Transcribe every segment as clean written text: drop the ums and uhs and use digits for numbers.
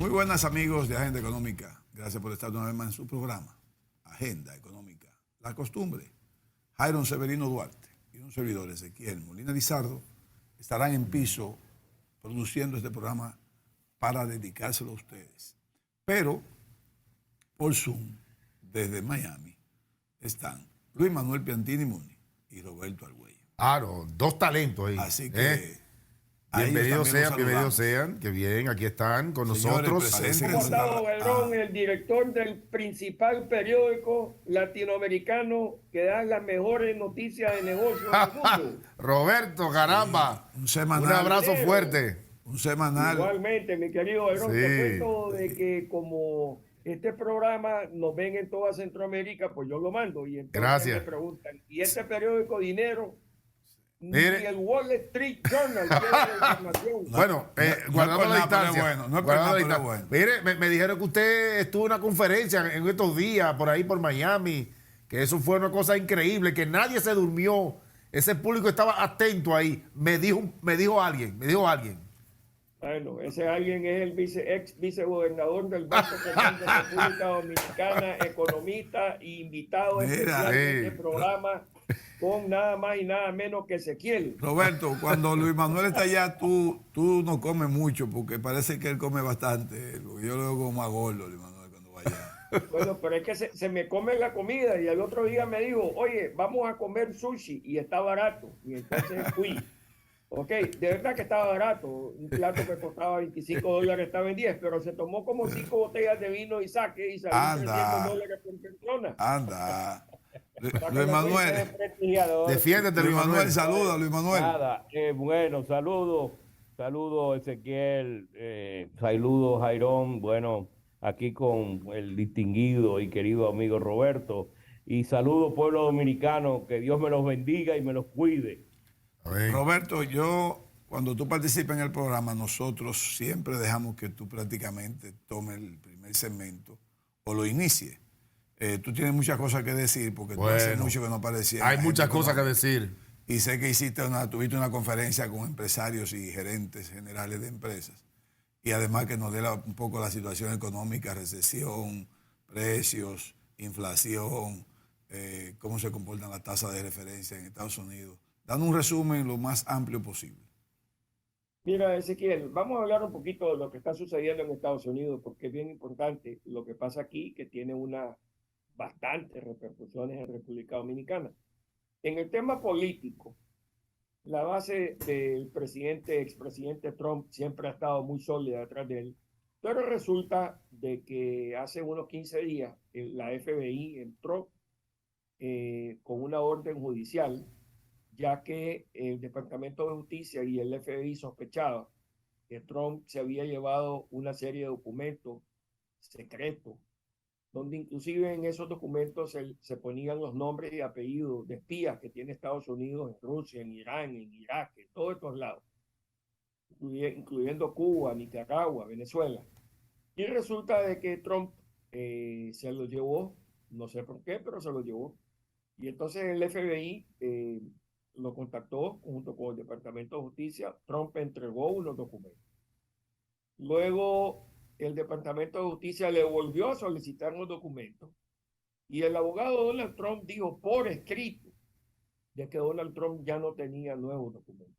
Muy buenas amigos de Agenda Económica. Gracias por estar una vez más en su programa, Agenda Económica. La costumbre, Jairo Severino Duarte y un servidor, Ezequiel Molina Lizardo, estarán en piso produciendo este programa para dedicárselo a ustedes. Pero por Zoom, desde Miami, están Luis Manuel Piantini Muni y Roberto Argüello. Claro, dos talentos ahí. Así que bienvenidos sean, que bien, aquí están con nosotros. ¿Cómo ha estado Belrón, el director del principal periódico latinoamericano que da las mejores noticias de negocios del mundo? Roberto, caramba, un abrazo fuerte. Un semanal. Igualmente, mi querido Belrón, te cuento de que como este programa nos ven en toda Centroamérica, pues yo lo mando y entonces me preguntan, ¿y este periódico Dinero? Mire. Y el Wall Street Journal tiene la información. Bueno, guardando la distancia. Bueno. Mire, me dijeron que usted estuvo en una conferencia en estos días, por ahí por Miami, que eso fue una cosa increíble, que nadie se durmió. Ese público estaba atento ahí. Me dijo alguien. Bueno, ese alguien es el ex vicegobernador del Banco Central de la República Dominicana, economista e invitado especial de este programa, con nada más y nada menos que Ezequiel. Roberto, cuando Luis Manuel está allá, tú no comes mucho, porque parece que él come bastante. Yo lo veo como más gordo, Luis Manuel, cuando vaya. Bueno, pero es que se me come la comida y el otro día me dijo, oye, vamos a comer sushi y está barato. Y entonces fui. Ok, de verdad que estaba barato. Un plato que costaba $25 estaba en 10, pero se tomó como 5 botellas de vino y saque y salió $300 por persona. Anda. Luis Manuel, defiéndete, Luis Manuel, saluda, Luis Manuel. Nada, bueno, saludo Ezequiel, saludo Jairón, bueno, aquí con el distinguido y querido amigo Roberto, y saludo pueblo dominicano, que Dios me los bendiga y me los cuide. Amén. Roberto, cuando tú participas en el programa, nosotros siempre dejamos que tú prácticamente tomes el primer segmento o lo inicies. Tú tienes muchas cosas que decir porque tú hace mucho que no aparecías. Hay muchas cosas que decir. Y sé que tuviste una conferencia con empresarios y gerentes generales de empresas. Y además que nos dé un poco la situación económica, recesión, precios, inflación, cómo se comportan las tasas de referencia en Estados Unidos. Dando un resumen lo más amplio posible. Mira, Ezequiel, vamos a hablar un poquito de lo que está sucediendo en Estados Unidos, porque es bien importante lo que pasa aquí, que tiene bastantes repercusiones en República Dominicana. En el tema político, la base del expresidente Trump siempre ha estado muy sólida detrás de él, pero resulta de que hace unos 15 días la FBI entró con una orden judicial, ya que el Departamento de Justicia y el FBI sospechaban que Trump se había llevado una serie de documentos secretos, donde inclusive en esos documentos se ponían los nombres y apellidos de espías que tiene Estados Unidos en Rusia, en Irán, en Irak, en todos estos lados, incluyendo Cuba, Nicaragua, Venezuela. Y resulta de que Trump se lo llevó, no sé por qué, pero se lo llevó. Y entonces el FBI lo contactó junto con el Departamento de Justicia. Trump entregó unos documentos. Luego el Departamento de Justicia le volvió a solicitar los documentos y el abogado Donald Trump dijo por escrito de que Donald Trump ya no tenía nuevos documentos.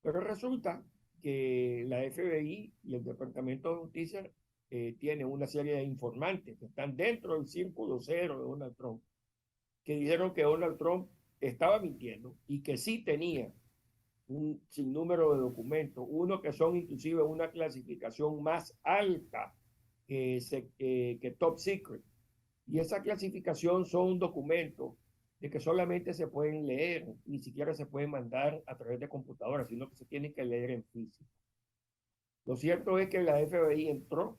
Pero resulta que la FBI y el Departamento de Justicia tiene una serie de informantes que están dentro del círculo cero de Donald Trump, que dijeron que Donald Trump estaba mintiendo y que sí tenía un sinnúmero de documentos, uno que son inclusive una clasificación más alta que Top Secret. Y esa clasificación son documentos de que solamente se pueden leer, ni siquiera se pueden mandar a través de computadoras, sino que se tienen que leer en físico. Lo cierto es que la FBI entró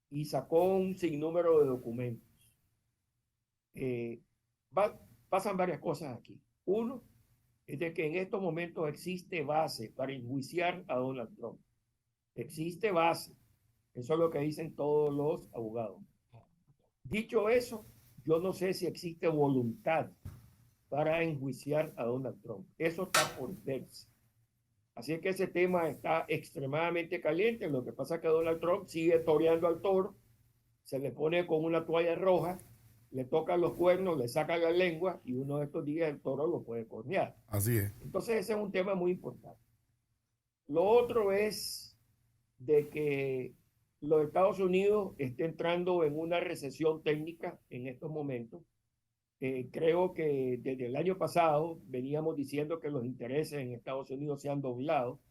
y sacó un sinnúmero de documentos. Pasan varias cosas aquí. Uno es de que en estos momentos existe base para enjuiciar a Donald Trump. Existe base. Eso es lo que dicen todos los abogados. Dicho eso, yo no sé si existe voluntad para enjuiciar a Donald Trump. Eso está por verse. Así es que ese tema está extremadamente caliente. Lo que pasa es que Donald Trump sigue toreando al toro, se le pone con una toalla roja, le tocan los cuernos, le sacan la lengua y uno de estos días el toro lo puede cornear. Así es. Entonces ese es un tema muy importante. Lo otro es de que los Estados Unidos está entrando en una recesión técnica en estos momentos. Creo que desde el año pasado veníamos diciendo que los intereses en Estados Unidos se han doblado.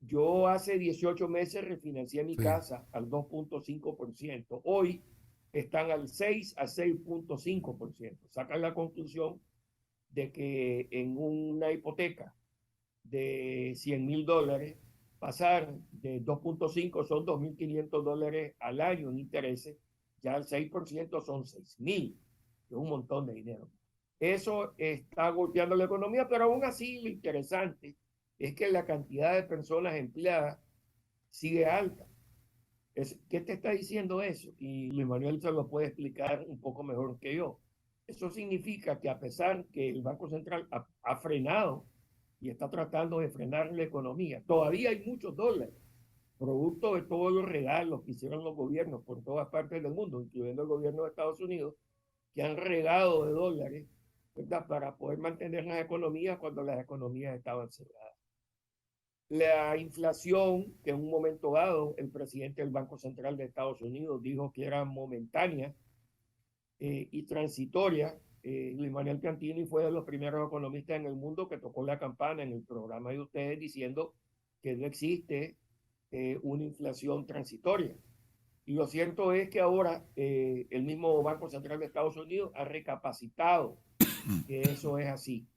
Yo hace 18 meses refinancié mi casa al 2.5%. Hoy están al 6 a 6.5%. Sacan la conclusión de que en una hipoteca de $100,000, pasar de 2.5 son $2,500 al año en intereses, ya al 6% son 6,000, es un montón de dinero. Eso está golpeando la economía, pero aún así lo interesante es que la cantidad de personas empleadas sigue alta. ¿Qué te está diciendo eso? Y Luis Manuel se lo puede explicar un poco mejor que yo. Eso significa que a pesar que el Banco Central ha frenado y está tratando de frenar la economía, todavía hay muchos dólares, producto de todos los regalos que hicieron los gobiernos por todas partes del mundo, incluyendo el gobierno de Estados Unidos, que han regado de dólares, ¿verdad?, para poder mantener las economías cuando las economías estaban cerradas. La inflación, que en un momento dado el presidente del Banco Central de Estados Unidos dijo que era momentánea y transitoria, Luis Manuel Cantini fue de los primeros economistas en el mundo que tocó la campana en el programa de ustedes diciendo que no existe una inflación transitoria. Y lo cierto es que ahora el mismo Banco Central de Estados Unidos ha recapacitado que eso es así.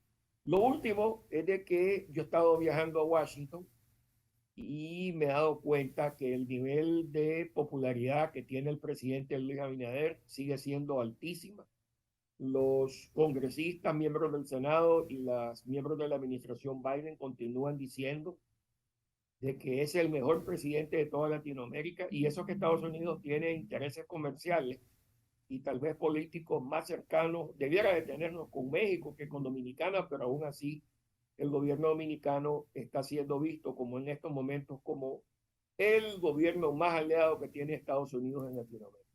Lo último es de que yo he estado viajando a Washington y me he dado cuenta que el nivel de popularidad que tiene el presidente Luis Abinader sigue siendo altísima. Los congresistas, miembros del Senado y los miembros de la administración Biden continúan diciendo de que es el mejor presidente de toda Latinoamérica, y eso que Estados Unidos tiene intereses comerciales y tal vez políticos más cercanos, debiera de tenernos con México que con Dominicana, pero aún así el gobierno dominicano está siendo visto como en estos momentos como el gobierno más aliado que tiene Estados Unidos en Latinoamérica.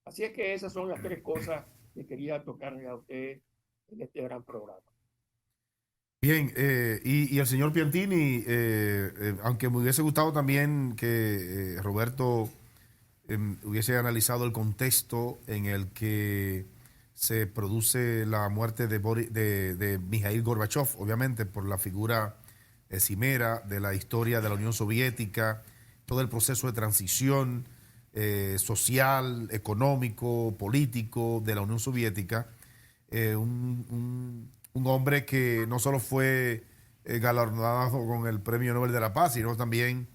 Así es que esas son las tres cosas que quería tocarle a usted en este gran programa. Bien, y el señor Piantini, aunque me hubiese gustado también que Roberto hubiese analizado el contexto en el que se produce la muerte de Mikhail Gorbachev, obviamente por la figura cimera de la historia de la Unión Soviética, todo el proceso de transición social, económico, político de la Unión Soviética, un hombre que no solo fue galardonado con el Premio Nobel de la Paz, sino también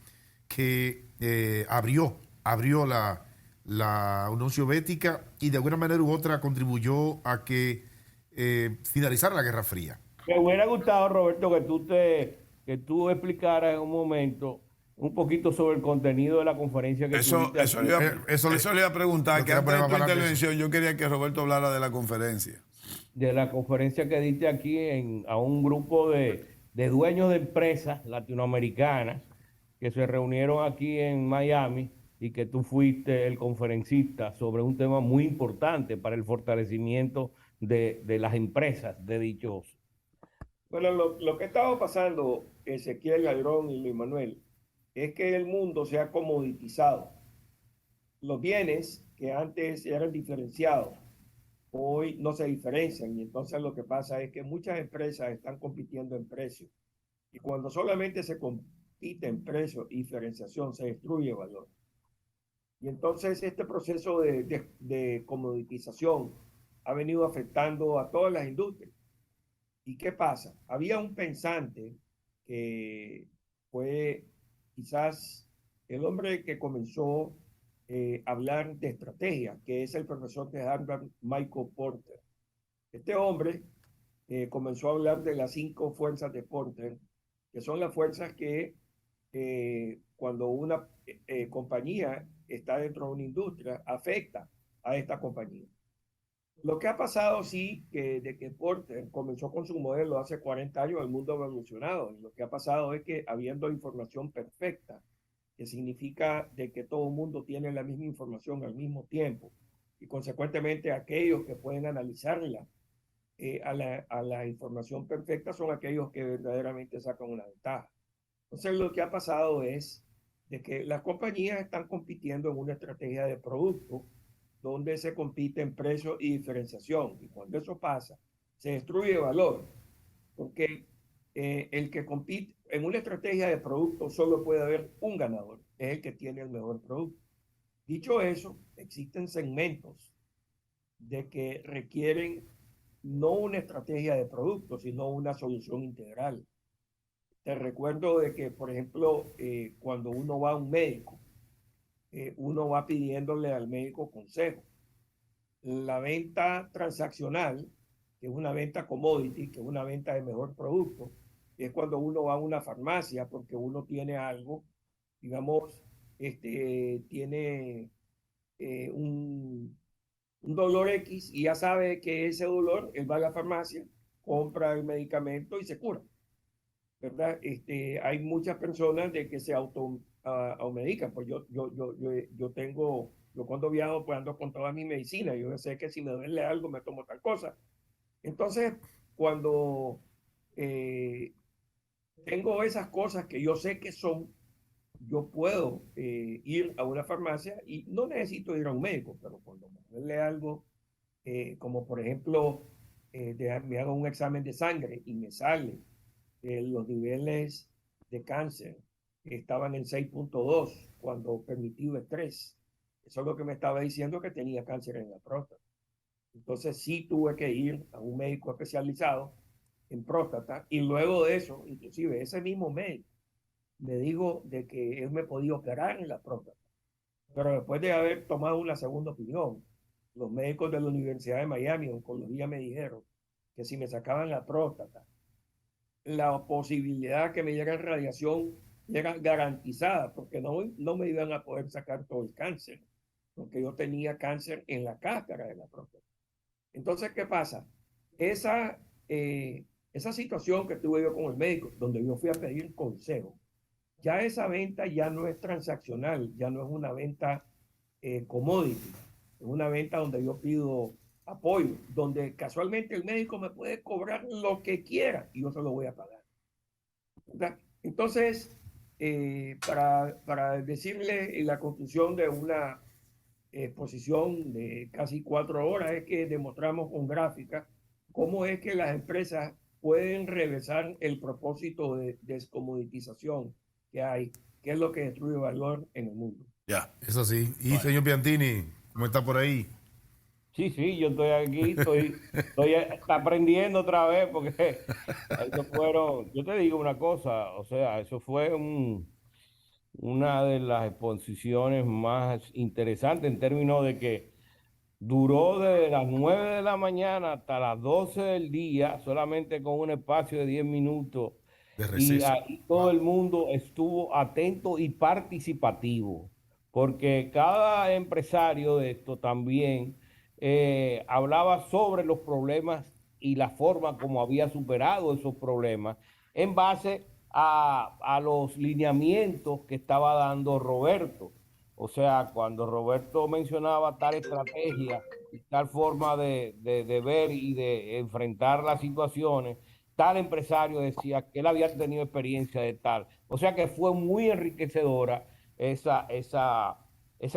que abrió la Unión Soviética y de alguna manera u otra contribuyó a que finalizara la Guerra Fría. Me hubiera gustado, Roberto, que tú explicaras en un momento un poquito sobre el contenido de la conferencia que Eso le iba a preguntar, que antes de tu intervención yo quería que Roberto hablara de la conferencia. De la conferencia que diste aquí a un grupo de dueños de empresas latinoamericanas que se reunieron aquí en Miami y que tú fuiste el conferencista sobre un tema muy importante para el fortalecimiento de las empresas de dichos. Bueno, lo que ha estado pasando, Ezequiel Ladrón y Luis Manuel, es que el mundo se ha comoditizado. Los bienes que antes eran diferenciados, hoy no se diferencian, y entonces lo que pasa es que muchas empresas están compitiendo en precio. Y cuando solamente se compite en precio y diferenciación, se destruye valor. Y entonces este proceso de comoditización ha venido afectando a todas las industrias. ¿Y qué pasa? Había un pensante que fue quizás el hombre que comenzó a hablar de estrategia, que es el profesor de Harvard, Michael Porter. Este hombre comenzó a hablar de las 5 fuerzas de Porter, que son las fuerzas que cuando una compañía está dentro de una industria, afecta a esta compañía. Lo que ha pasado, sí, que de que Porter comenzó con su modelo hace 40 años, el mundo ha evolucionado. Y lo que ha pasado es que habiendo información perfecta, que significa de que todo el mundo tiene la misma información al mismo tiempo, y consecuentemente aquellos que pueden analizarla a la información perfecta son aquellos que verdaderamente sacan una ventaja. Entonces, lo que ha pasado es de que las compañías están compitiendo en una estrategia de producto donde se compite en precio y diferenciación. Y cuando eso pasa, se destruye valor, porque el que compite en una estrategia de producto solo puede haber un ganador, es el que tiene el mejor producto. Dicho eso, existen segmentos de que requieren no una estrategia de producto, sino una solución integral. Te recuerdo de que, por ejemplo, cuando uno va a un médico, uno va pidiéndole al médico consejo. La venta transaccional, que es una venta commodity, que es una venta de mejor producto, es cuando uno va a una farmacia porque uno tiene algo, digamos, tiene un dolor X y ya sabe que ese dolor, él va a la farmacia, compra el medicamento y se cura, ¿verdad? Hay muchas personas de que se automedican, pues yo tengo, yo cuando viajo pues ando con toda mi medicina, yo sé que si me duele algo me tomo tal cosa. Entonces, cuando eh, tengo esas cosas que yo sé que son, yo puedo ir a una farmacia y no necesito ir a un médico, pero cuando me duele algo, como por ejemplo, me hago un examen de sangre y me sale los niveles de cáncer estaban en 6.2 cuando permitido es 3. Eso es lo que me estaba diciendo que tenía cáncer en la próstata. Entonces sí tuve que ir a un médico especializado en próstata y luego de eso, inclusive ese mismo médico me dijo de que él me podía operar en la próstata. Pero después de haber tomado una segunda opinión, los médicos de la Universidad de Miami, oncología, me dijeron que si me sacaban la próstata, la posibilidad que me diera radiación era garantizada, porque no me iban a poder sacar todo el cáncer, porque yo tenía cáncer en la cáscara de la próstata. Entonces, ¿qué pasa? Esa, esa situación que tuve yo con el médico, donde yo fui a pedir consejo, ya esa venta ya no es transaccional, ya no es una venta commodity, es una venta donde yo pido apoyo, donde casualmente el médico me puede cobrar lo que quiera y yo se lo voy a pagar, ¿verdad? Entonces, para decirle la conclusión de una exposición de casi 4 horas es que demostramos con gráfica cómo es que las empresas pueden reversar el propósito de descomoditización que hay, que es lo que destruye valor en el mundo. Ya. Eso sí. Y Bueno. señor Piantini, ¿cómo está por ahí? Sí, sí, yo estoy aquí, estoy aprendiendo otra vez porque eso fueron, yo te digo una cosa, o sea, eso fue una de las exposiciones más interesantes en términos de que duró desde las 9 de la mañana hasta las 12 del día, solamente con un espacio de 10 minutos, De y receso. ahí todo Wow. el mundo estuvo atento y participativo, porque cada empresario de esto también hablaba sobre los problemas y la forma como había superado esos problemas en base a los lineamientos que estaba dando Roberto. O sea, cuando Roberto mencionaba tal estrategia y tal forma de ver y de enfrentar las situaciones, tal empresario decía que él había tenido experiencia de tal. O sea que fue muy enriquecedora esa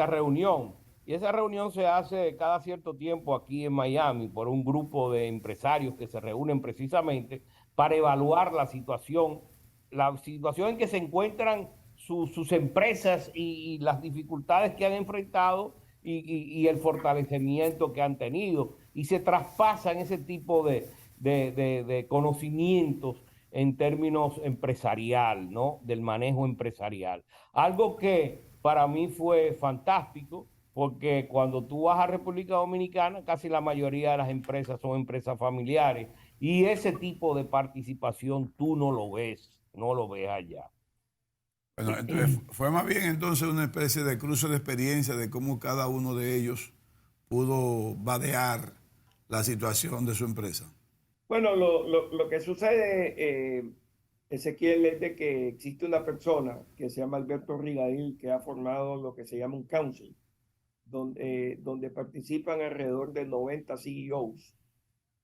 reunión. Y esa reunión se hace cada cierto tiempo aquí en Miami por un grupo de empresarios que se reúnen precisamente para evaluar la situación en que se encuentran sus empresas y las dificultades que han enfrentado y el fortalecimiento que han tenido. Y se traspasan ese tipo de conocimientos en términos empresarial, ¿no? Del manejo empresarial. Algo que para mí fue fantástico, porque cuando tú vas a República Dominicana, casi la mayoría de las empresas son empresas familiares y ese tipo de participación tú no lo ves, no lo ves allá. Bueno, entonces fue más bien entonces una especie de cruce de experiencia de cómo cada uno de ellos pudo vadear la situación de su empresa? Bueno, lo que sucede, Ezequiel, es de que existe una persona que se llama Alberto Rigail, que ha formado lo que se llama un council, donde participan alrededor de 90 CEOs.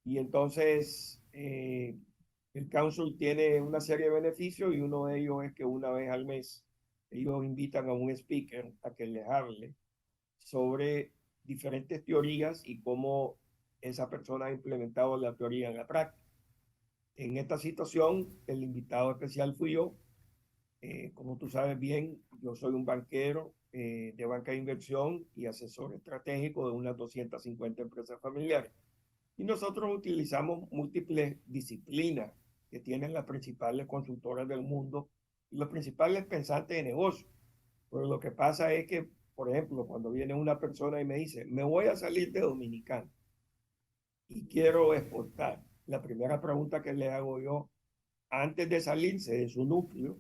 Y entonces el council tiene una serie de beneficios y uno de ellos es que una vez al mes ellos invitan a un speaker a que les hable sobre diferentes teorías y cómo esa persona ha implementado la teoría en la práctica. En esta situación, el invitado especial fui yo. Como tú sabes bien, yo soy un banquero de banca de inversión y asesor estratégico de unas 250 empresas familiares. Y nosotros utilizamos múltiples disciplinas que tienen las principales consultoras del mundo y los principales pensantes de negocio. Pero lo que pasa es que, por ejemplo, cuando viene una persona y me dice, me voy a salir de Dominicana y quiero exportar, la primera pregunta que le hago yo, antes de salirse de su núcleo,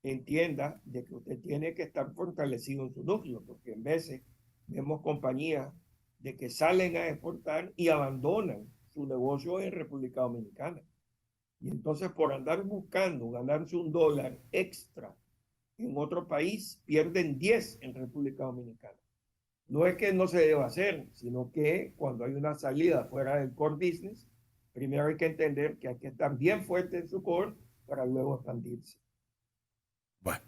entienda de que usted tiene que estar fortalecido en su núcleo, porque en veces vemos compañías de que salen a exportar y abandonan su negocio en República Dominicana. Y entonces por andar buscando ganarse $1 extra en otro país, pierden 10 en República Dominicana. No es que no se deba hacer, sino que cuando hay una salida fuera del core business, primero hay que entender que hay que estar bien fuerte en su core para luego expandirse. Bueno,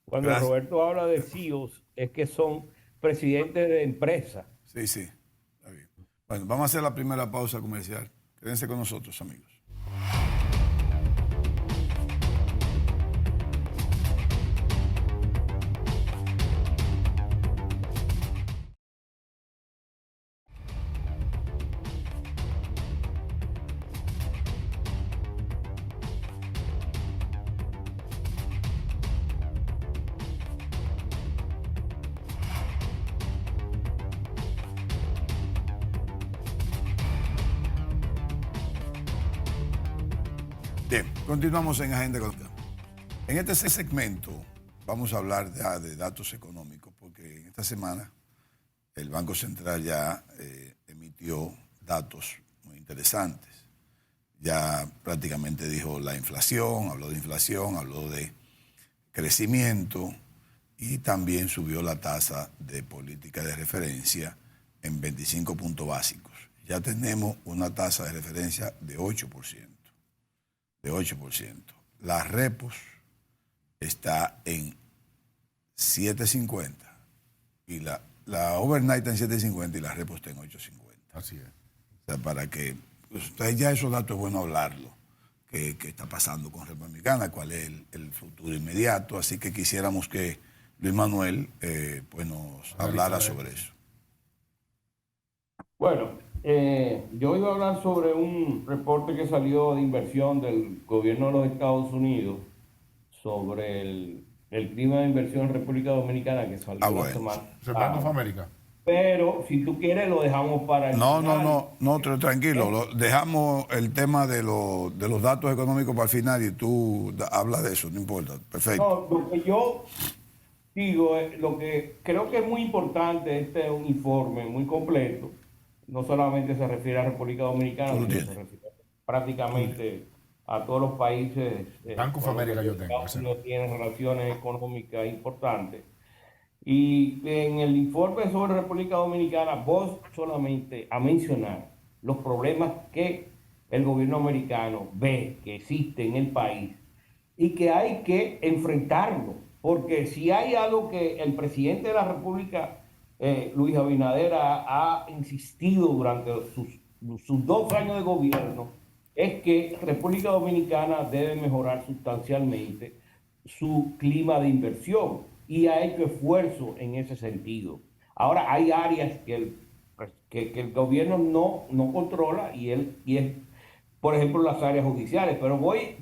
Cuando gracias. Roberto habla de CEOs, es que son presidentes de empresas. Sí, sí, está bien. Bueno, vamos a hacer la primera pausa comercial. Quédense con nosotros, amigos. Bien, continuamos en Agenda Económica. En este segmento vamos a hablar ya de datos económicos, porque en esta semana el Banco Central ya emitió datos muy interesantes. Ya prácticamente dijo la inflación, habló de crecimiento y también subió la tasa de política de referencia en 25 puntos básicos. Ya tenemos una tasa de referencia de 8%. De 8%. La repos está en 7.50 y la overnight está en 7.50 y la repos está en 8.50. Así es. O sea, para que ustedes ya esos datos es bueno hablarlo, qué está pasando con República Dominicana, cuál es el futuro inmediato. Así que quisiéramos que Luis Manuel pues nos hablara sobre eso. Bueno, yo iba a hablar sobre un reporte que salió de inversión del gobierno de los Estados Unidos sobre el clima de inversión en República Dominicana que salió la semana. Semana of America. Pero si tú quieres lo dejamos para el final. No, tranquilo. Dejamos el tema de los datos económicos para el final y tú hablas de eso, no importa. Perfecto. No, lo que yo digo, lo que creo que es muy importante, este es un informe muy completo. No solamente se refiere a República Dominicana, sino se refiere prácticamente a todos los países. Banco of America yo tengo. Estados Unidos tienen relaciones económicas importantes. Y en el informe sobre República Dominicana, vos solamente a mencionar los problemas que el gobierno americano ve que existen en el país y que hay que enfrentarlo. Porque si hay algo que el presidente de la República, Luis Abinader, ha insistido durante sus 2 años de gobierno, es que República Dominicana debe mejorar sustancialmente su clima de inversión y ha hecho esfuerzo en ese sentido. Ahora hay áreas que el gobierno no controla y es, por ejemplo, las áreas judiciales. Pero voy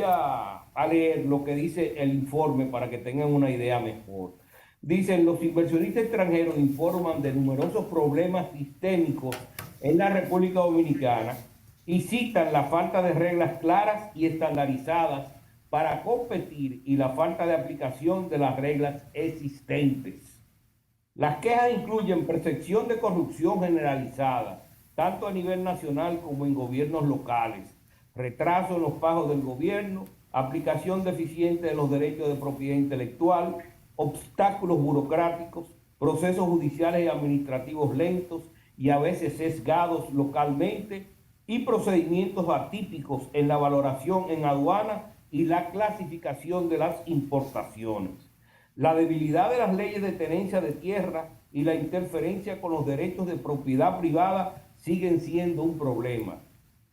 a leer lo que dice el informe para que tengan una idea mejor. Dicen, los inversionistas extranjeros informan de numerosos problemas sistémicos en la República Dominicana y citan la falta de reglas claras y estandarizadas para competir y la falta de aplicación de las reglas existentes. Las quejas incluyen percepción de corrupción generalizada, tanto a nivel nacional como en gobiernos locales, retraso en los pagos del gobierno, aplicación deficiente de los derechos de propiedad intelectual, obstáculos burocráticos, procesos judiciales y administrativos lentos y a veces sesgados localmente, y procedimientos atípicos en la valoración en aduana y la clasificación de las importaciones. La debilidad de las leyes de tenencia de tierra y la interferencia con los derechos de propiedad privada siguen siendo un problema.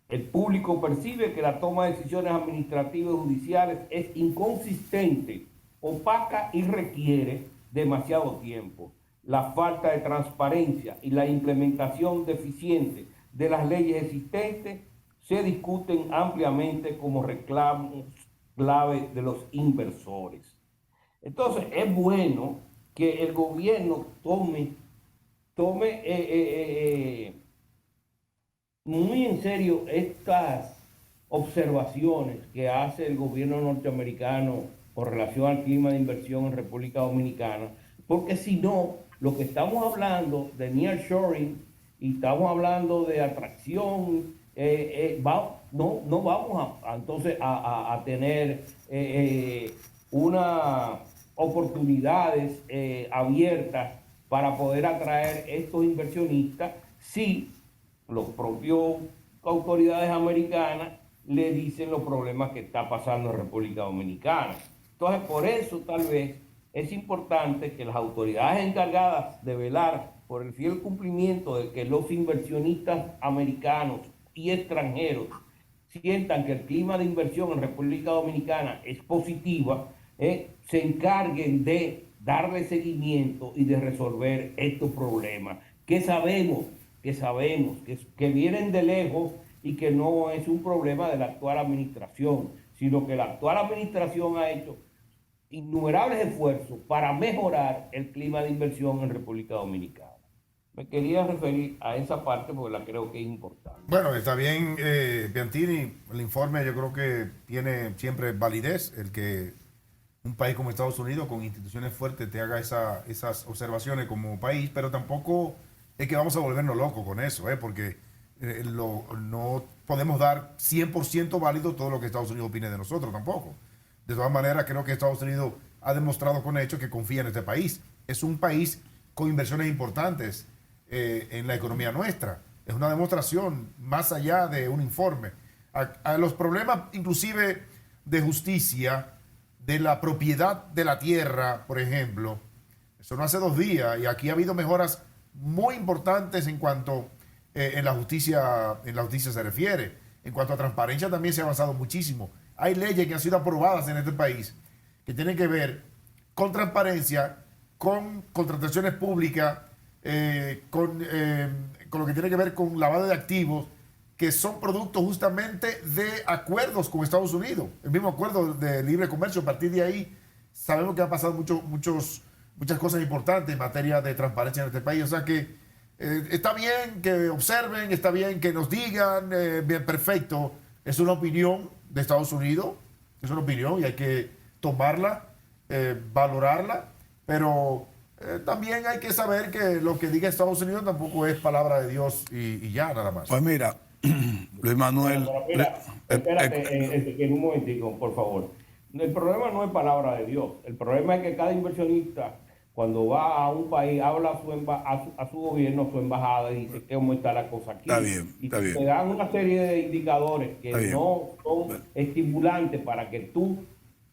El público percibe que la toma de decisiones administrativas y judiciales es inconsistente, opaca y requiere demasiado tiempo. La falta de transparencia y la implementación deficiente de las leyes existentes se discuten ampliamente como reclamos clave de los inversores. Entonces, es bueno que el gobierno tome muy en serio estas observaciones que hace el gobierno norteamericano con relación al clima de inversión en República Dominicana, porque si no, lo que estamos hablando de nearshoring y estamos hablando de atracción, no vamos entonces a tener unas oportunidades abiertas para poder atraer estos inversionistas si los propios autoridades americanas le dicen los problemas que está pasando en República Dominicana. Entonces, por eso tal vez es importante que las autoridades encargadas de velar por el fiel cumplimiento de que los inversionistas americanos y extranjeros sientan que el clima de inversión en República Dominicana es positiva, se encarguen de darle seguimiento y de resolver estos problemas que sabemos que vienen de lejos y que no es un problema de la actual administración, sino que la actual administración ha hecho innumerables esfuerzos para mejorar el clima de inversión en República Dominicana. Me quería referir a esa parte porque la creo que es importante. Bueno, está bien, Piantini, el informe yo creo que tiene siempre validez, el que un país como Estados Unidos, con instituciones fuertes, te haga esas observaciones como país, pero tampoco es que vamos a volvernos locos con eso, porque no podemos dar 100% válido todo lo que Estados Unidos opine de nosotros tampoco. De todas maneras, creo que Estados Unidos ha demostrado con hechos que confía en este país. Es un país con inversiones importantes en la economía nuestra. Es una demostración más allá de un informe. A los problemas inclusive de justicia, de la propiedad de la tierra, por ejemplo, eso no hace 2 días y aquí ha habido mejoras muy importantes en cuanto en la justicia se refiere. En cuanto a transparencia también se ha avanzado muchísimo. Hay leyes que han sido aprobadas en este país que tienen que ver con transparencia, con contrataciones públicas, con lo que tiene que ver con lavado de activos, que son productos justamente de acuerdos con Estados Unidos. El mismo acuerdo de libre comercio, a partir de ahí sabemos que han pasado muchas cosas importantes en materia de transparencia en este país. O sea que está bien que observen, está bien que nos digan, bien, perfecto. Es una opinión de Estados Unidos, es una opinión y hay que tomarla, valorarla, pero también hay que saber que lo que diga Estados Unidos tampoco es palabra de Dios y ya, nada más. Pues mira, Luis Manuel... Espérate, un momentico, por favor. El problema no es palabra de Dios. El problema es que cada inversionista, cuando va a un país, habla a su gobierno, a su embajada, y dice que cómo está la cosa aquí. Está bien, y está bien. te dan una serie de indicadores que no son estimulantes para que tú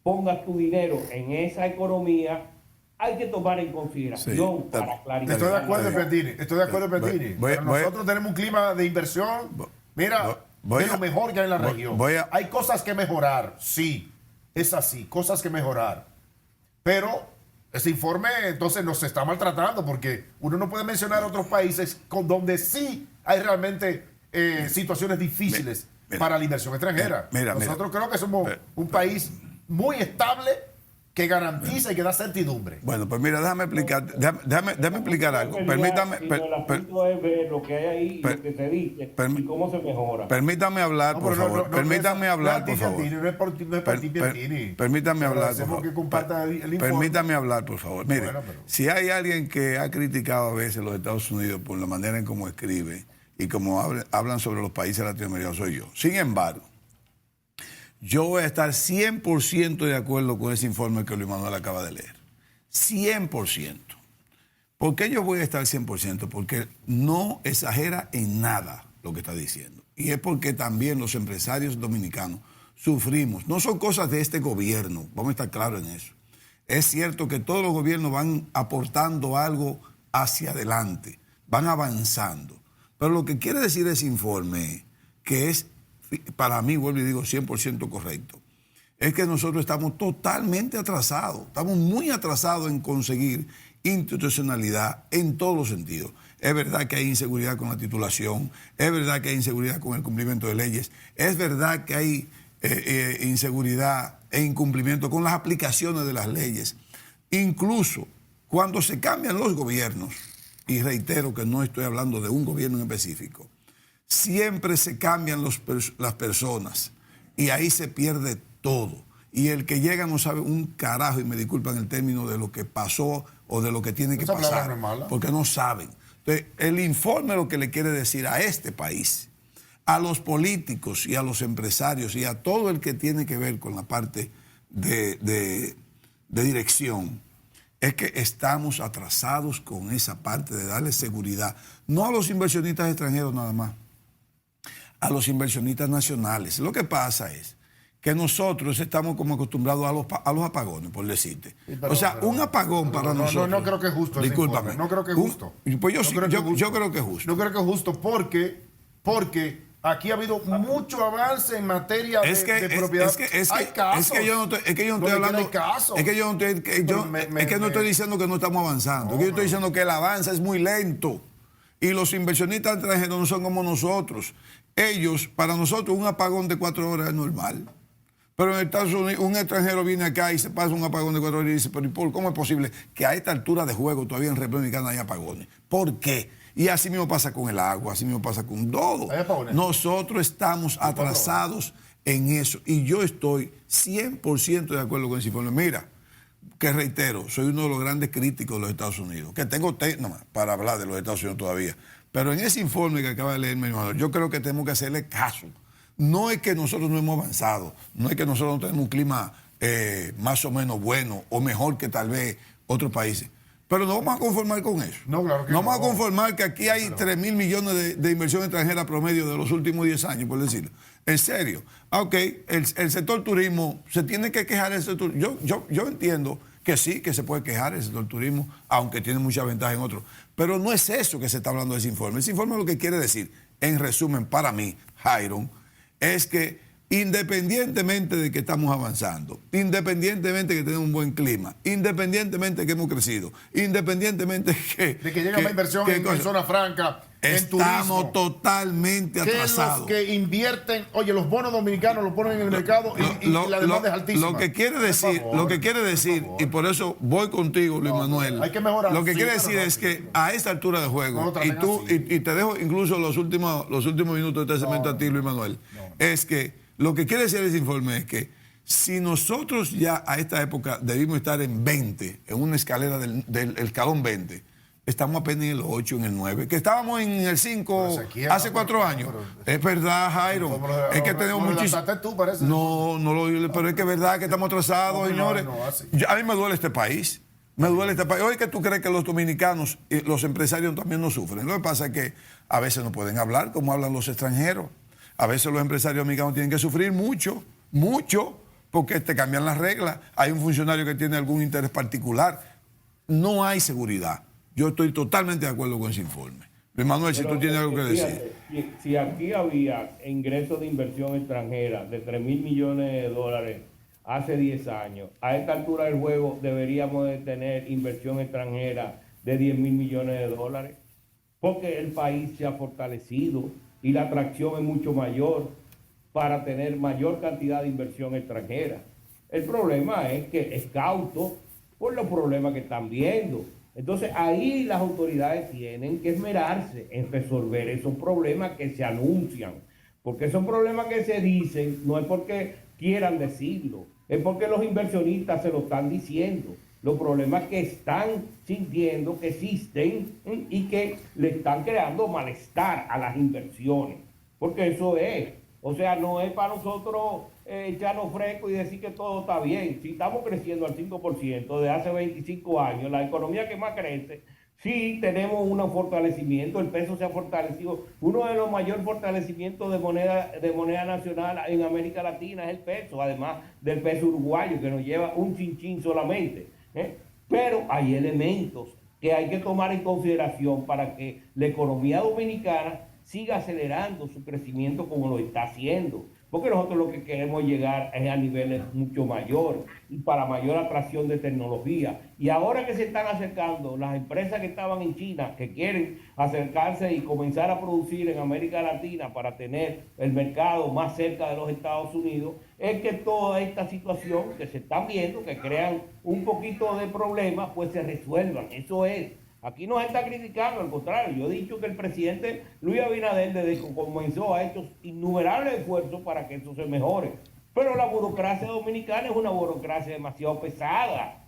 pongas tu dinero en esa economía. Hay que tomar en consideración para clarificar. Estoy de acuerdo, Piantini. Estoy de acuerdo, Piantini. Nosotros tenemos un clima de inversión, mira, de lo mejor que hay en la región. Hay cosas que mejorar, sí, es así, cosas que mejorar. Pero ese informe entonces nos está maltratando porque uno no puede mencionar otros países donde sí hay realmente situaciones difíciles para la inversión extranjera. Nosotros creo que somos un país muy estable que garantiza y que da certidumbre. Bueno, pues mira, déjame explicar algo. Permítame, El asunto es ver lo que hay ahí, lo que se dice y cómo se mejora. permítame hablar, por favor. Permítame hablar, por favor. No es por ti, Piantini. Permítame hablar, por Hacemos que favor. comparta el informe. Permítame hablar, por favor. Mire, Bueno, pero- si hay alguien que ha criticado a veces los Estados Unidos por la manera en cómo escribe y cómo hablan sobre los países latinoamericanos, soy yo. Sin embargo, yo voy a estar 100% de acuerdo con ese informe que Luis Manuel acaba de leer. 100%. ¿Por qué yo voy a estar 100%? Porque no exagera en nada lo que está diciendo. Y es porque también los empresarios dominicanos sufrimos. No son cosas de este gobierno, vamos a estar claros en eso. Es cierto que todos los gobiernos van aportando algo hacia adelante, van avanzando. Pero lo que quiere decir ese informe, que es, para mí, vuelvo y digo, 100% correcto, es que nosotros estamos totalmente atrasados, estamos muy atrasados en conseguir institucionalidad en todos los sentidos. Es verdad que hay inseguridad con la titulación, es verdad que hay inseguridad con el cumplimiento de leyes, es verdad que hay inseguridad e incumplimiento con las aplicaciones de las leyes. Incluso cuando se cambian los gobiernos, y reitero que no estoy hablando de un gobierno en específico, siempre se cambian las personas y ahí se pierde todo. Y el que llega no sabe un carajo, y me disculpan el término, de lo que pasó o de lo que tiene que Esa palabra pasar, no es mala. porque no saben. Entonces, el informe lo que le quiere decir a este país, a los políticos y a los empresarios y a todo el que tiene que ver con la parte de dirección, es que estamos atrasados con esa parte de darle seguridad, no a los inversionistas extranjeros nada más, a los inversionistas nacionales. Lo que pasa es que nosotros estamos como acostumbrados a los apagones, por decirte. Sí, pero- o sea, pero- un apagón para nosotros. No creo que es justo ese Discúlpame. informe, no creo que es justo. Pues yo, No sí, creo que es justo. yo creo que es justo. No creo que es justo porque aquí ha habido mucho avance en materia de propiedad. Hay casos. Es que yo no estoy Donde hablando. hay casos. Es que yo no estoy, no estoy diciendo que no estamos avanzando. Es que yo estoy diciendo que el avance es muy lento. Y los inversionistas extranjeros no son como nosotros. Ellos, para nosotros, un apagón de 4 horas es normal. Pero en Estados Unidos, un extranjero viene acá y se pasa un apagón de 4 horas y dice, pero ¿y cómo es posible que a esta altura de juego todavía en República Dominicana hay apagones? ¿Por qué? Y así mismo pasa con el agua, así mismo pasa con todo. ¿Hay apagones? Nosotros estamos atrasados en eso. Y yo estoy 100% de acuerdo con ese informe. Mira, que reitero, soy uno de los grandes críticos de los Estados Unidos, que tengo para hablar de los Estados Unidos todavía. Pero en ese informe que acaba de leer mi hermano, yo creo que tenemos que hacerle caso. No es que nosotros no hemos avanzado, no es que nosotros no tenemos un clima más o menos bueno o mejor que tal vez otros países. Pero no vamos a conformar con eso. No, claro que no. Vamos no. a conformar que aquí hay 3.000 millones de inversión extranjera promedio de los últimos 10 años, por decirlo. En serio. Ok, el sector turismo, se tiene que quejar el sector. Yo entiendo que sí, que se puede quejar el sector turismo, aunque tiene mucha ventaja en otros. Pero no es eso que se está hablando de ese informe. Ese informe lo que quiere decir, en resumen, para mí, Jairon, es que independientemente de que estamos avanzando, independientemente de que tenemos un buen clima, independientemente de que hemos crecido, independientemente de que llega más inversión en zona franca, en turismo. Estamos totalmente atrasados. Que invierten, oye, los bonos dominicanos los ponen en el mercado y la demanda es altísima. Lo que quiere decir, y por eso voy contigo, Luis Manuel. Hay que mejorar. Lo que Sí, quiere pero decir no, es que a esta altura de juego, no lo y traten te dejo incluso los últimos minutos de este segmento a ti, Luis Manuel, es que lo que quiere decir ese informe es que si nosotros ya a esta época debimos estar en 20, en una escalera del escalón 20, estamos apenas en el 8, en el 9, que estábamos en el 5 hace 4 años. Es verdad, Jairo. Es que tenemos muchísimo. Pero es que es verdad que estamos atrasados, señores. A mí me duele este país. Me duele este país. Oye, que tú crees que los dominicanos y los empresarios también no sufren. Lo que pasa es que a veces no pueden hablar como hablan los extranjeros. A veces los empresarios dominicanos tienen que sufrir mucho, porque te cambian las reglas. Hay un funcionario que tiene algún interés particular. No hay seguridad. Yo estoy totalmente de acuerdo con ese informe. Luis Manuel, si tú tienes algo que decir. Si aquí había ingresos de inversión extranjera de 3.000 millones de dólares hace 10 años, a esta altura del juego deberíamos de tener inversión extranjera de 10.000 millones de dólares, porque el país se ha fortalecido y la atracción es mucho mayor para tener mayor cantidad de inversión extranjera. El problema es que es cauto por los problemas que están viendo. Entonces ahí las autoridades tienen que esmerarse en resolver esos problemas que se anuncian. Porque esos problemas que se dicen no es porque quieran decirlo, es porque los inversionistas se lo están diciendo. Los problemas que están sintiendo que existen y que le están creando malestar a las inversiones. Porque eso es. O sea, no es para nosotros echarnos fresco y decir que todo está bien. Si estamos creciendo al 5% de hace 25 años, la economía que más crece, sí tenemos un fortalecimiento, el peso se ha fortalecido. Uno de los mayores fortalecimientos de moneda nacional en América Latina es el peso, además del peso uruguayo, que nos lleva un chinchín solamente. Pero hay elementos que hay que tomar en consideración para que la economía dominicana siga acelerando su crecimiento como lo está haciendo. Porque nosotros lo que queremos llegar es a niveles mucho mayores y para mayor atracción de tecnología. Y ahora que se están acercando las empresas que estaban en China, que quieren acercarse y comenzar a producir en América Latina para tener el mercado más cerca de los Estados Unidos, es que toda esta situación que se están viendo, que crean un poquito de problemas, pues se resuelvan. Eso es. Aquí no se está criticando, al contrario, yo he dicho que el presidente Luis Abinader desde que comenzó ha hecho innumerables esfuerzos para que eso se mejore. Pero la burocracia dominicana es una burocracia demasiado pesada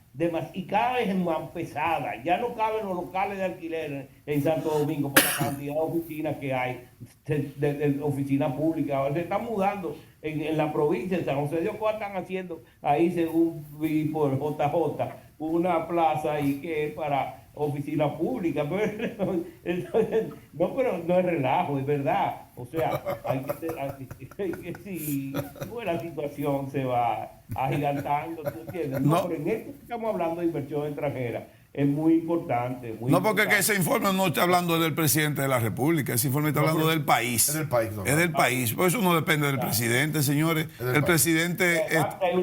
y cada vez es más pesada. Ya no caben los locales de alquiler en Santo Domingo por la cantidad de oficinas que hay, de oficinas públicas. Ahora se están mudando en la provincia, en San José de Ocoa están haciendo ahí, según vi por JJ, una plaza ahí que es para oficina pública, pero pero no es relajo, es verdad. O sea, hay que si la situación se va agigantando, ¿tú entiendes? No, pero en esto que estamos hablando de inversión extranjera es muy importante. No, porque que ese informe no está hablando del presidente de la República, ese informe está hablando del país. Es del país. No, es del país, por eso no depende del presidente, señores. El presidente... Hay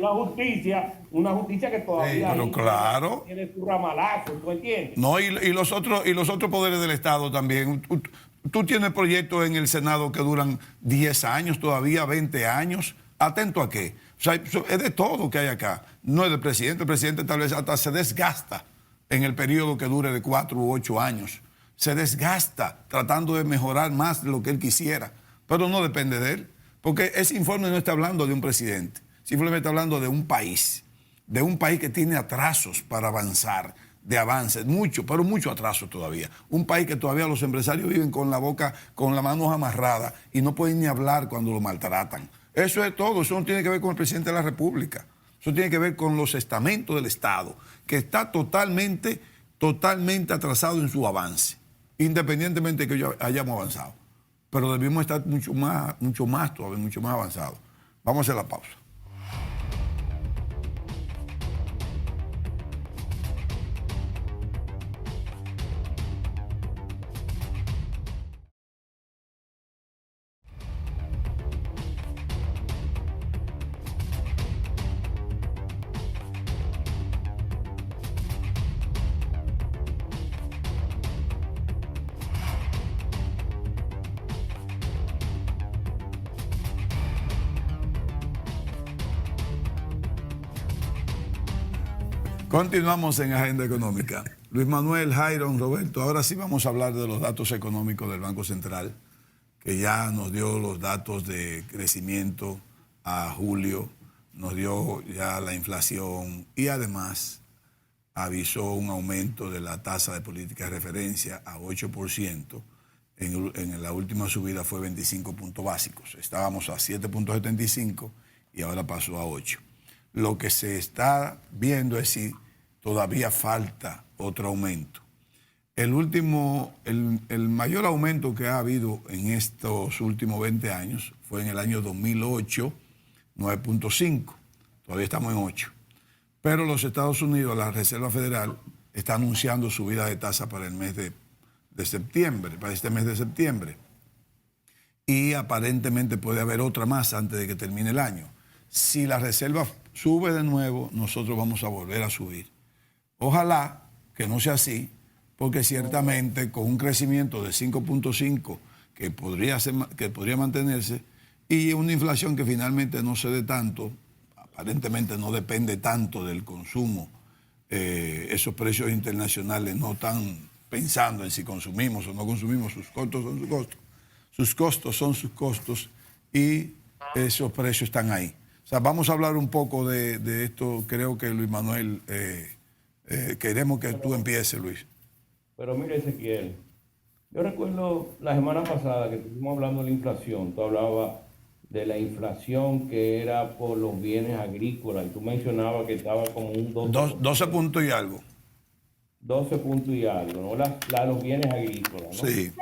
una justicia que todavía pero claro, tiene su ramalazo, ¿tú entiendes? No, y los otros poderes del Estado también. Tú tienes proyectos en el Senado que duran 10 años todavía, 20 años. ¿Atento a qué? O sea, es de todo que hay acá. No es del presidente. El presidente tal vez hasta se desgasta en el periodo que dure de 4 u 8 años. Se desgasta tratando de mejorar más de lo que él quisiera. Pero no depende de él. Porque ese informe no está hablando de un presidente. Simplemente está hablando de un país. De un país que tiene atrasos para avanzar, de avances, pero mucho atraso todavía. Un país que todavía los empresarios viven con la boca, con las manos amarradas y no pueden ni hablar cuando lo maltratan. Eso es todo, eso no tiene que ver con el presidente de la República. Eso tiene que ver con los estamentos del Estado, que está totalmente atrasado en su avance, independientemente de que hayamos avanzado. Pero debimos estar mucho más avanzados. Vamos a hacer la pausa. Continuamos en Agenda Económica. Luis Manuel, Jairon, Roberto, ahora sí vamos a hablar de los datos económicos del Banco Central, que ya nos dio los datos de crecimiento a julio, nos dio ya la inflación y además avisó un aumento de la tasa de política de referencia a 8%. En la última subida fue 25 puntos básicos. Estábamos a 7.75 y ahora pasó a 8. Lo que se está viendo es si todavía falta otro aumento. El mayor aumento que ha habido en estos últimos 20 años fue en el año 2008, 9.5. Todavía estamos en 8. Pero los Estados Unidos, la Reserva Federal, está anunciando subida de tasa para el mes de septiembre, para este mes de septiembre. Y aparentemente puede haber otra más antes de que termine el año. Si la Reserva sube de nuevo, nosotros vamos a volver a subir. Ojalá que no sea así, porque ciertamente con un crecimiento de 5.5 que podría mantenerse y una inflación que finalmente no se dé tanto, aparentemente no depende tanto del consumo. Esos precios internacionales no están pensando en si consumimos o no consumimos, sus costos son sus costos. Sus costos son sus costos y esos precios están ahí. O sea, vamos a hablar un poco de esto. Creo que Luis Manuel, queremos que tú empieces, Luis. Pero mire, Ezequiel, yo recuerdo la semana pasada que estuvimos hablando de la inflación. Tú hablabas de la inflación que era por los bienes agrícolas y tú mencionabas que estaba como un 12 puntos y algo. 12 puntos y algo, ¿no? Los bienes agrícolas, ¿no? Sí.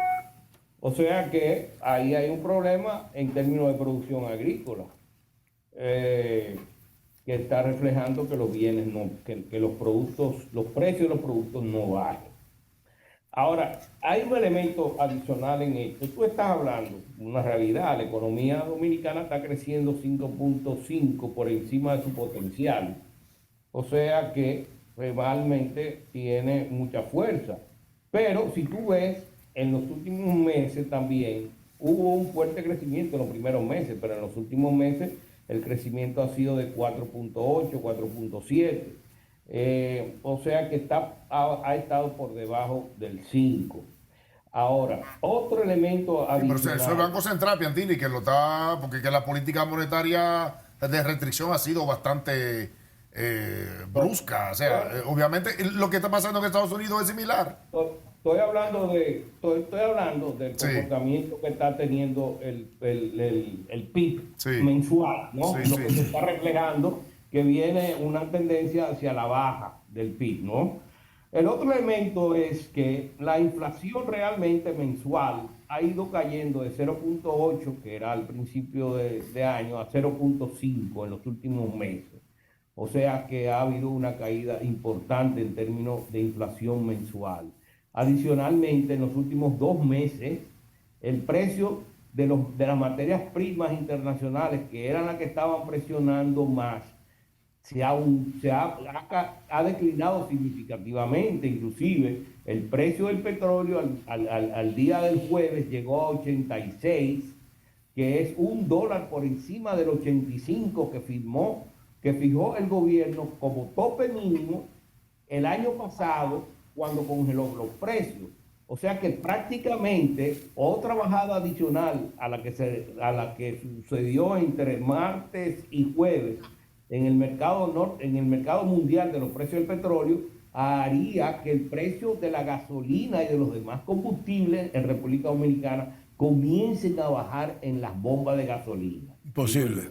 O sea que ahí hay un problema en términos de producción agrícola, que está reflejando que los bienes no, que los productos, los precios de los productos no bajen. Ahora, hay un elemento adicional en esto. Tú estás hablando de una realidad. La economía dominicana está creciendo 5.5 por encima de su potencial. O sea que realmente tiene mucha fuerza. Pero si tú ves, en los últimos meses también hubo un fuerte crecimiento en los primeros meses, pero en los últimos meses el crecimiento ha sido de 4.8, 4.7. O sea que ha estado por debajo del 5. Ahora, otro elemento adicional. Pero eso es el Banco Central, Piantini, que lo está, porque que la política monetaria de restricción ha sido bastante brusca. O sea, obviamente lo que está pasando en Estados Unidos es similar. Estoy hablando del comportamiento que está teniendo el PIB mensual, ¿no? Lo que se está reflejando, que viene una tendencia hacia la baja del PIB, ¿no? El otro elemento es que la inflación realmente mensual ha ido cayendo de 0.8, que era al principio de año, a 0.5 en los últimos meses. O sea que ha habido una caída importante en términos de inflación mensual. Adicionalmente, en los últimos 2 meses, el precio de las materias primas internacionales, que eran las que estaban presionando más, ha declinado significativamente. Inclusive el precio del petróleo al día del jueves llegó a 86, que es $1 por encima del 85 que fijó el gobierno como tope mínimo el año pasado cuando congeló los precios. O sea que prácticamente otra bajada adicional a la que sucedió entre martes y jueves en el mercado mundial de los precios del petróleo haría que el precio de la gasolina y de los demás combustibles en República Dominicana comiencen a bajar en las bombas de gasolina. Imposible.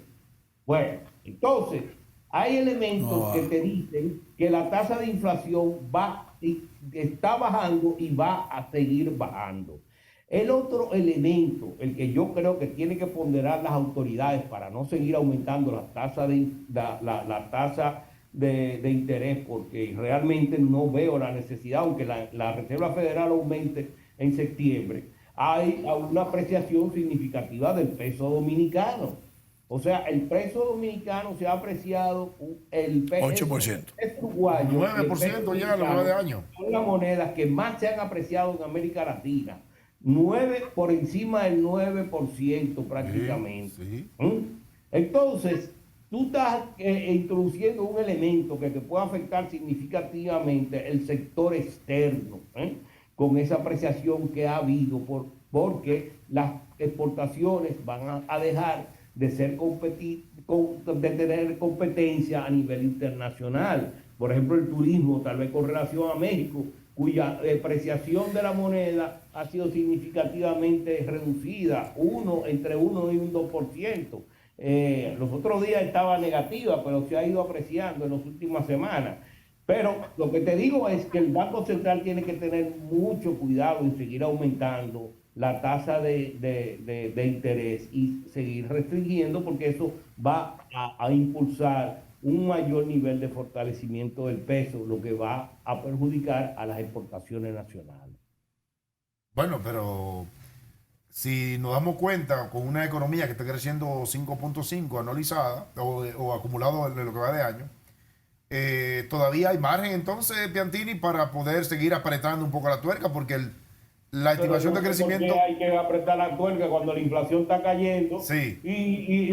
Bueno, entonces hay elementos que te dicen que la tasa de inflación está bajando y va a seguir bajando. El otro elemento, el que yo creo que tiene que ponderar las autoridades para no seguir aumentando la tasa de interés, porque realmente no veo la necesidad, aunque la Reserva Federal aumente en septiembre, hay una apreciación significativa del peso dominicano. O sea, el peso dominicano se ha apreciado el 8%. Es uruguayo. 9% ya a lo largo de años. Son las monedas que más se han apreciado en América Latina. 9 por encima del 9% prácticamente. Sí. Entonces, tú estás introduciendo un elemento que te puede afectar significativamente el sector externo, con esa apreciación que ha habido, porque las exportaciones van a dejar de tener competencia a nivel internacional. Por ejemplo, el turismo, tal vez con relación a México, cuya depreciación de la moneda ha sido significativamente reducida, entre 1 y un 2%. Los otros días estaba negativa, pero se ha ido apreciando en las últimas semanas. Pero lo que te digo es que el Banco Central tiene que tener mucho cuidado en seguir aumentando la tasa de interés y seguir restringiendo, porque eso va a impulsar un mayor nivel de fortalecimiento del peso, lo que va a perjudicar a las exportaciones nacionales. Bueno, pero si nos damos cuenta, con una economía que está creciendo 5.5 anualizada o acumulado en lo que va de año, todavía hay margen entonces, Piantini, para poder seguir apretando un poco la tuerca, porque la estimación de Pero no sé por qué crecimiento. hay que apretar la tuerca cuando la inflación está cayendo Sí. y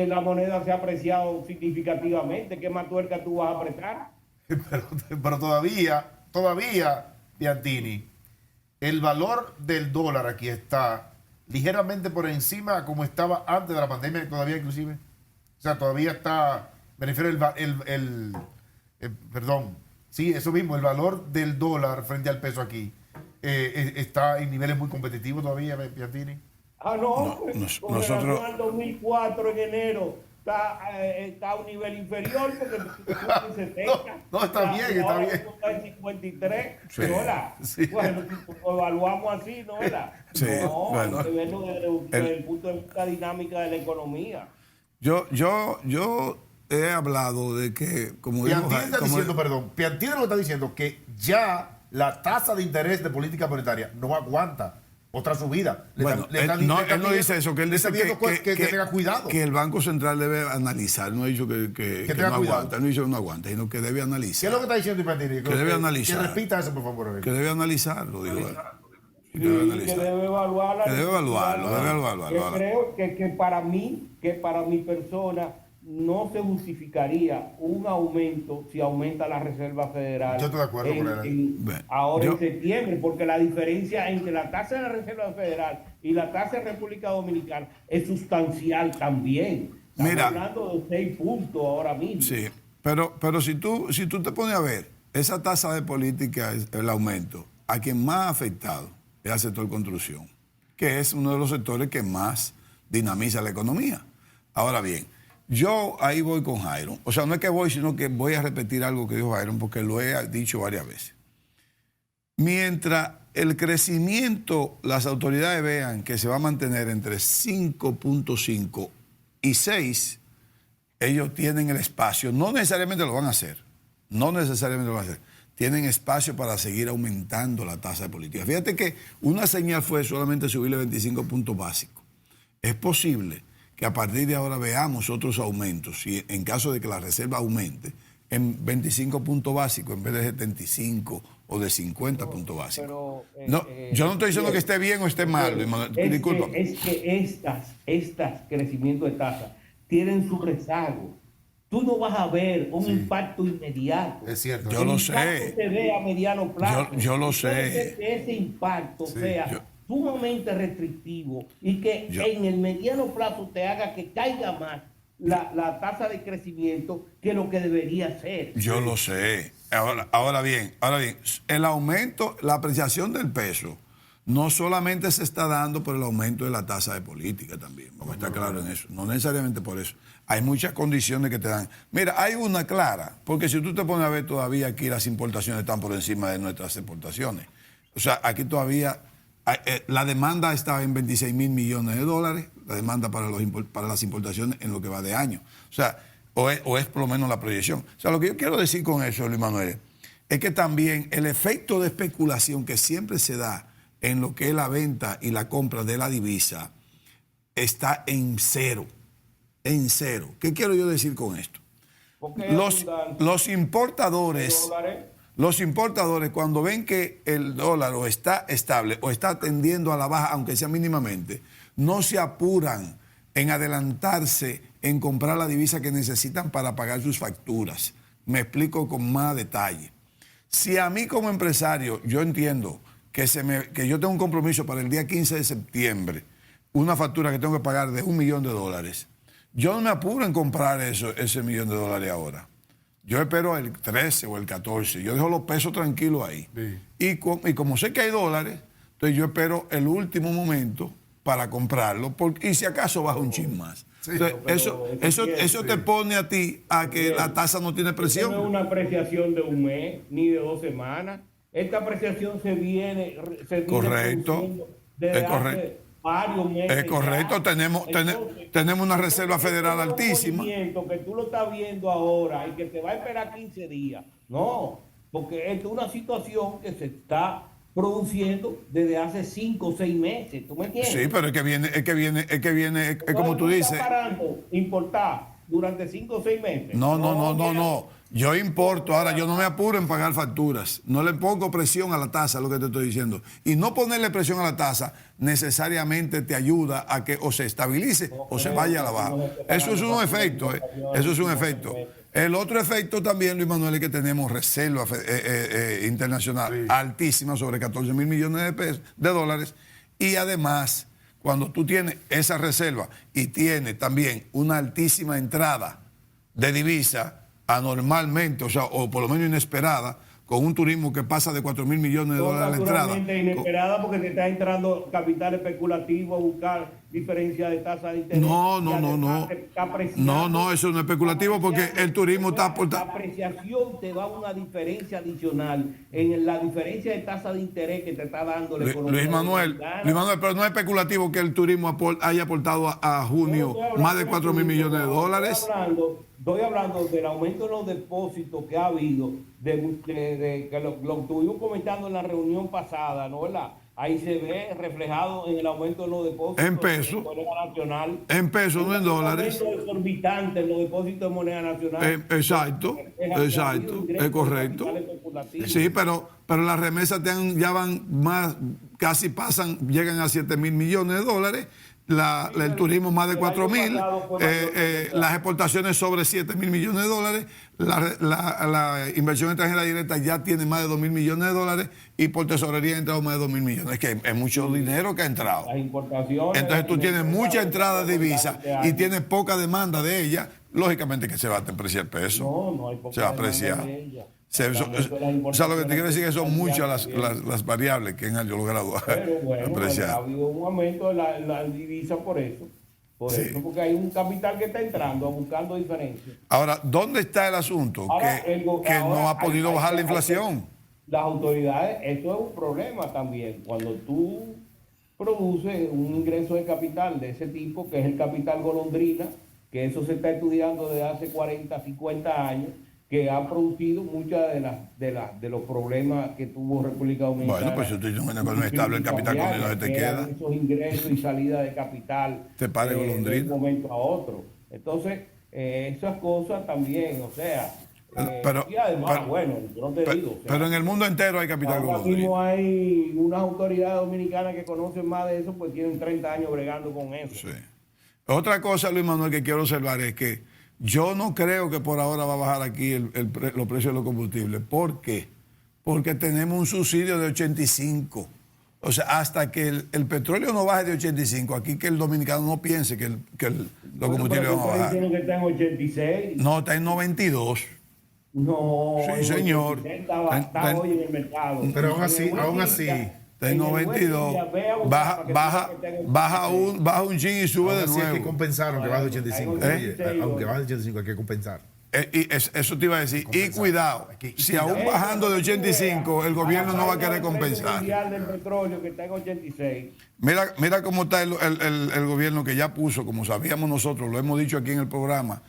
la moneda se ha apreciado significativamente. ¿Qué más tuerca tú vas a apretar? Pero todavía, Piantini, el valor del dólar aquí está ligeramente por encima como estaba antes de la pandemia, todavía inclusive. O sea, todavía está, me refiero perdón, sí, eso mismo, el valor del dólar frente al peso aquí está en niveles muy competitivos todavía, Piantini. Ah, no, pues, con nosotros... relación al 2004 en enero está a un nivel inferior porque tú en 70. No, está bien, está bien. Está en 53, Sí, ¿no era? sí. Bueno, lo evaluamos así, ¿no era? Sí, No, bueno. hay que verlo desde el punto de vista dinámica de la economía. Yo he hablado de que, como dijo Piantini está diciendo, perdón, Piantini lo está diciendo que ya la tasa de interés de política monetaria no aguanta otra subida. Bueno, él no dice eso, que él dice que tenga cuidado. que el Banco Central debe analizar. No ha dicho que tenga no cuidado. aguanta, no ha dicho que no aguanta, sino que debe ¿Qué analizar. es lo que está diciendo Piantini? Que debe analizar. Que repita eso, por favor. Que debe analizarlo, digo él. Sí, Que debe que analizar. debe evaluarla. Que debe evaluarlo, debe evaluarlo. Yo creo que para mi persona no se justificaría un aumento si aumenta la Reserva Federal. Yo estoy de acuerdo con él. Ahora Yo- en septiembre, porque la diferencia entre la tasa de la Reserva Federal y la tasa de República Dominicana es sustancial también. Estamos Mira. hablando de 6 puntos ahora mismo. Sí, pero si tú te pones a ver, esa tasa de política, el aumento, a quien más ha afectado es al sector construcción, que es uno de los sectores que más dinamiza la economía. Ahora bien, yo ahí voy con Jairo. O sea, no es que voy, sino que voy a repetir algo que dijo Jairo, porque lo he dicho varias veces. Mientras el crecimiento, las autoridades vean que se va a mantener entre 5.5 y 6, ellos tienen el espacio, no necesariamente lo van a hacer, tienen espacio para seguir aumentando la tasa de política. Fíjate que una señal fue solamente subirle 25 puntos básicos. Es posible que a partir de ahora veamos otros aumentos, y en caso de que la reserva aumente, en 25 puntos básicos en vez de 75 o de 50 puntos básicos. Yo no estoy diciendo que esté bien o esté mal, disculpa. Es que estas crecimientos de tasa tienen su rezago. Tú no vas a ver un impacto inmediato. Es cierto. Yo lo El sé. impacto se ve a mediano plazo. Yo lo Puede sé. ser que ese impacto sea yo- sumamente restrictivo y que en el mediano plazo te haga que caiga más la tasa de crecimiento que lo que debería ser. Yo lo sé. Ahora bien, el aumento, la apreciación del peso, no solamente se está dando por el aumento de la tasa de política también, vamos a estar claros en eso, no necesariamente por eso. Hay muchas condiciones que te dan. Mira, hay una clara, porque si tú te pones a ver todavía aquí las importaciones están por encima de nuestras exportaciones. O sea, aquí todavía la demanda está en 26 mil millones de dólares, la demanda para las importaciones en lo que va de año. O sea, o es por lo menos la proyección. O sea, lo que yo quiero decir con eso, Luis Manuel, es que también el efecto de especulación que siempre se da en lo que es la venta y la compra de la divisa está en cero. En cero. ¿Qué quiero yo decir con esto? Porque Los importadores... dólares. Los importadores, cuando ven que el dólar o está estable o está tendiendo a la baja, aunque sea mínimamente, no se apuran en adelantarse en comprar la divisa que necesitan para pagar sus facturas. Me explico con más detalle. Si a mí como empresario, yo entiendo que yo tengo un compromiso para el día 15 de septiembre, una factura que tengo que pagar de $1 millón, yo no me apuro en comprar ese $1 millón ahora. Yo espero el 13 o el 14. Yo dejo los pesos tranquilos ahí. Sí. Y como sé que hay dólares, entonces yo espero el último momento para comprarlo. Y si acaso baja un chin más. Sí, Entonces, eso te pone a ti a que la tasa no tiene No es presión. una apreciación de un mes ni de 2 semanas. Esta apreciación se viene Correcto. produciendo desde Es correcto. hace varios meses. Es correcto, ya. tenemos una reserva federal este altísima. movimiento que tú lo estás viendo ahora y que te va a esperar 15 días. No, porque esto es una situación que se está produciendo desde hace 5 o 6 meses. ¿Tú me entiendes? Sí, pero es que viene, es como tú dices. Está parando importar durante 5 o 6 meses. No. Yo importo. Ahora, yo no me apuro en pagar facturas. No le pongo presión a la tasa, lo que te estoy diciendo. Y no ponerle presión a la tasa necesariamente te ayuda a que o se estabilice o se vaya a la baja. Eso es un efecto. Eso es un efecto. El otro efecto también, Luis Manuel, es que tenemos reserva internacional altísima, sobre 14 mil millones de dólares. Y además, cuando tú tienes esa reserva y tienes también una altísima entrada de divisa, anormalmente, o sea, o por lo menos inesperada, con un turismo que pasa de 4 mil millones de dólares a la entrada. Totalmente inesperada porque te está entrando capital especulativo a buscar diferencia de tasa de interés. No, eso no es especulativo porque el turismo está aportando. La apreciación te da una diferencia adicional en la diferencia de tasa de interés que te está dando la economía. Luis Manuel, pero no es especulativo que el turismo haya aportado a junio más de 4 mil millones de dólares. Estoy hablando del aumento de los depósitos que ha habido, que lo estuvimos comentando en la reunión pasada, ¿no? ¿Verdad? Ahí se ve reflejado en el aumento de los depósitos en pesos, de moneda nacional. En pesos, no en dólares. Un aumento exorbitante en los depósitos de moneda nacional. Exacto, es correcto. Sí, pero las remesas ya van más, casi llegan a 7 mil millones de dólares. El turismo más de 4 mil, las exportaciones sobre 7 mil millones de dólares, la inversión extranjera directa ya tiene más de 2 mil millones de dólares y por tesorería ha entrado más de 2 mil millones. Es que es mucho dinero que ha entrado. Las importaciones. Entonces tú tienes mucha entrada de divisa y tienes poca demanda de ella, lógicamente que se va a apreciar el peso. No hay poca se va a apreciar. O sea, lo que te quiero decir es que son muchas las variables que han logrado apreciar. Ha habido un aumento de la divisa por eso. Porque hay un capital que está entrando, buscando diferencias. Ahora, ¿dónde está el asunto? Que no ha podido bajar la inflación. Las autoridades, eso es un problema también. Cuando tú produces un ingreso de capital de ese tipo, que es el capital golondrina, que eso se está estudiando desde hace 40, 50 años, que ha producido muchos de los problemas que tuvo República Dominicana. Bueno, pues si tú tienes una economía estable, el capital golondrina se te queda. Esos ingresos y salida de capital te pare golondrina de un momento a otro. Entonces, esas cosas también, o sea, y además, yo no te digo. O sea, pero en el mundo entero hay capital ahora golondrina. mismo hay unas autoridades dominicanas que conocen más de eso, pues tienen 30 años bregando con eso. Sí. Otra cosa, Luis Manuel, que quiero observar es que yo no creo que por ahora va a bajar aquí los precios de los combustibles. ¿Por qué? Porque tenemos un subsidio de 85. O sea, hasta que el petróleo no baje de 85, aquí que el dominicano no piense que los combustibles van a bajar. Diciendo que está en 86. No, está en 92. No, sí, señor. Está hoy en el mercado. Pero aún así. Está en 92. Baja un chin y sube de nuevo. Hay que compensar, aunque baje de 85. Aunque baje de 85, hay que compensar. Y eso te iba a decir. Y cuidado, si aún bajando de 85, el gobierno no va a querer compensar. Del petróleo que está en 86. Mira cómo está el gobierno que ya puso, como sabíamos nosotros, lo hemos dicho aquí en el programa,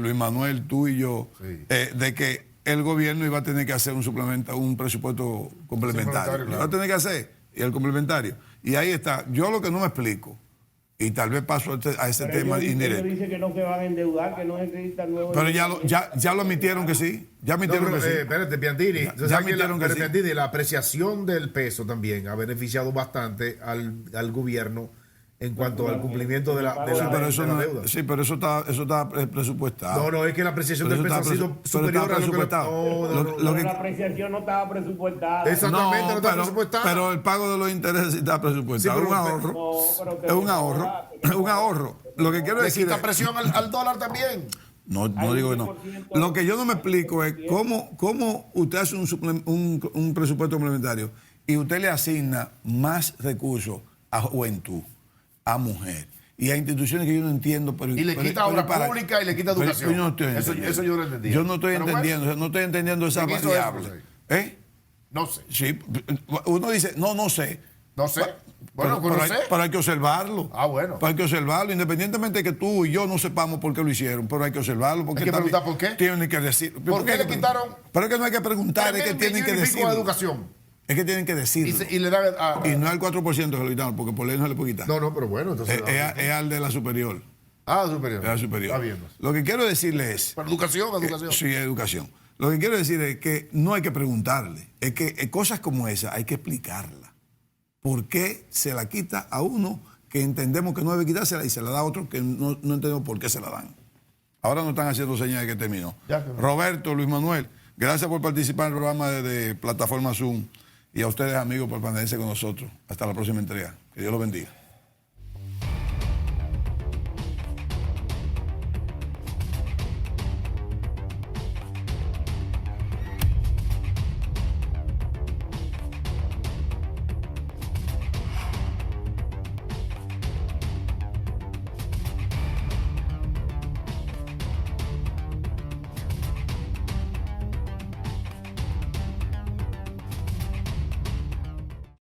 Luis Manuel, tú y yo, de que el gobierno iba a tener que hacer un presupuesto complementario. Lo va a tener que hacer, y el complementario. Y ahí está. Yo lo que no me explico, y tal vez paso a ese tema indirecto. Dice que no se van a endeudar, que no necesitan nuevo. Pero ya lo admitieron que sí. Ya admitieron que sí. Espérate, Piantini. Ya admitieron que sí. Piantini, la apreciación del peso también ha beneficiado bastante al gobierno en cuanto al cumplimiento de la deuda. Sí, pero eso está presupuestado. No, es que la apreciación del peso ha sido superior a lo que la apreciación no estaba presupuestada. Exactamente, no está presupuestada. Pero el pago de los intereses está presupuestado. Sí, es un ahorro. Es un ahorro. Lo que quiero decir es... ¿Le quita presión al dólar también? No digo que no. Lo que yo no me explico es cómo usted hace un presupuesto complementario y usted le asigna más recursos a juventud, a mujer y a instituciones que yo no entiendo. Y le quita obra pública y le quita educación. Eso yo no entendí. Yo no estoy entendiendo esa variable. No sé. Sí, uno dice, no sé. No sé. Bueno, pero hay que observarlo. Bueno. Pero hay que observarlo, independientemente de que tú y yo no sepamos por qué lo hicieron, pero hay que observarlo. Porque hay que preguntar por qué. Tienen que decir. ¿Por qué le quitaron? Pero es que no hay que preguntar, es que tienen que decir. Educación. Es que tienen que decirlo. Y le dan y no al 4% que lo quitaron, porque por ley no se le puede quitar. No, pero bueno, entonces. Es al de la superior. Superior. Grado superior. Está bien. Lo que quiero decirle es... Pero educación. Sí, educación. Lo que quiero decir es que no hay que preguntarle, es que cosas como esas hay que explicarlas. ¿Por qué se la quita a uno que entendemos que no debe quitársela y se la da a otro que no entendemos por qué se la dan? Ahora no están haciendo señas de que terminó. Roberto, Luis Manuel, gracias por participar en el programa de Plataforma Zoom y a ustedes, amigos, por permanecer con nosotros. Hasta la próxima entrega. Que Dios los bendiga.